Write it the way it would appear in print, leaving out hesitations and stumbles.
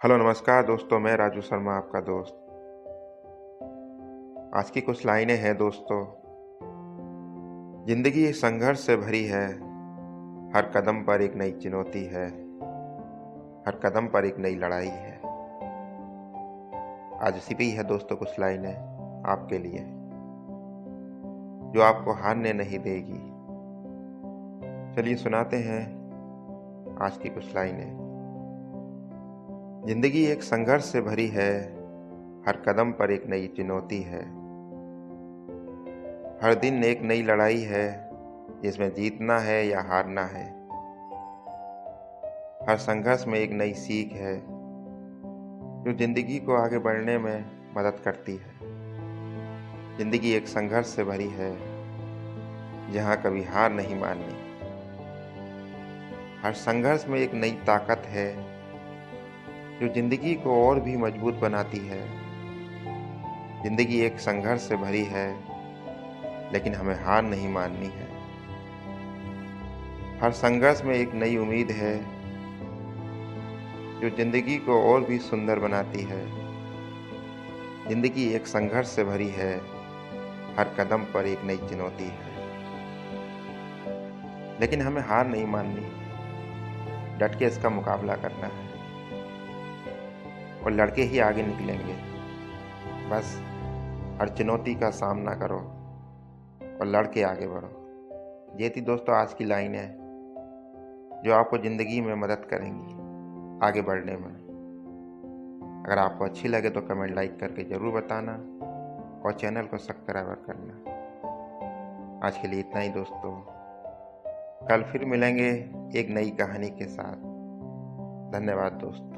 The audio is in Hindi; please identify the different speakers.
Speaker 1: हेलो नमस्कार दोस्तों, मैं राजू शर्मा आपका दोस्त। आज की कुछ लाइनें हैं दोस्तों। जिंदगी संघर्ष से भरी है, हर कदम पर एक नई चुनौती है, हर कदम पर एक नई लड़ाई है। आज इसी पे ही है दोस्तों कुछ लाइनें आपके लिए, जो आपको हारने नहीं देगी। चलिए सुनाते हैं आज की कुछ लाइनें। जिंदगी एक संघर्ष से भरी है, हर कदम पर एक नई चुनौती है, हर दिन एक नई लड़ाई है, जिसमें जीतना है या हारना है। हर संघर्ष में एक नई सीख है, जो जिंदगी को आगे बढ़ने में मदद करती है। जिंदगी एक संघर्ष से भरी है, जहाँ कभी हार नहीं माननी। हर संघर्ष में एक नई ताकत है, जो जिंदगी को और भी मजबूत बनाती है। जिंदगी एक संघर्ष से भरी है, लेकिन हमें हार नहीं माननी है। हर संघर्ष में एक नई उम्मीद है, जो जिंदगी को और भी सुंदर बनाती है। जिंदगी एक संघर्ष से भरी है, हर कदम पर एक नई चुनौती है, लेकिन हमें हार नहीं माननी। डट के इसका मुकाबला करना है और लड़के ही आगे निकलेंगे। बस हर चुनौती का सामना करो और लड़के आगे बढ़ो। ये थी दोस्तों आज की लाइनें, जो आपको ज़िंदगी में मदद करेंगी आगे बढ़ने में। अगर आपको अच्छी लगे तो कमेंट लाइक करके ज़रूर बताना और चैनल को सब्सक्राइब करना। आज के लिए इतना ही दोस्तों। कल फिर मिलेंगे एक नई कहानी के साथ। धन्यवाद दोस्तों।